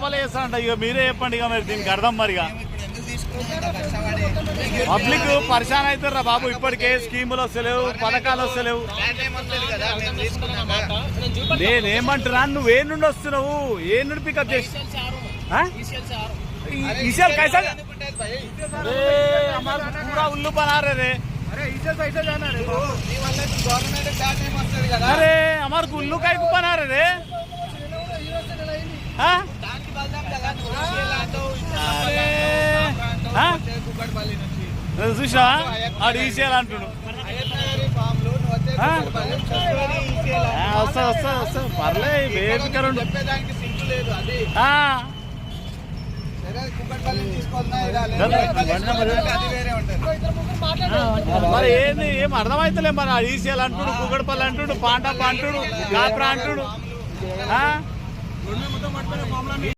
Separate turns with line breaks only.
చేస్తారంట. ఇక మీరే చెప్పండి ఇక మరి దీనికి అర్థం మరిగా. పబ్లిక్ పరిశాన్ అవుతారా బాబు, ఇప్పటికే స్కీములు వస్తలేవు, పథకాలు వస్తలేవు. నేనేమంటున్నా, నువ్వు ఏ నుండి వస్తున్నావు, ఏ నుండి పికప్ చేసి कैसा अरे हमारे पूरा उल्लू बना रहे रे. अरे हमारे उल्लू का बना रहे रे. చూసా ఆడు ఈసేయాలి అంటుడు. వస్తా వస్తా వస్తా పర్లే వేదికరు. మరి ఏంది ఏం అర్థమైతలే. మరి ఈసీఎల్ అంటుడు, కుక్కడపల్లి అంటుడు, పాంటప్ప అంటుడు, కాప్రా అంటుడు.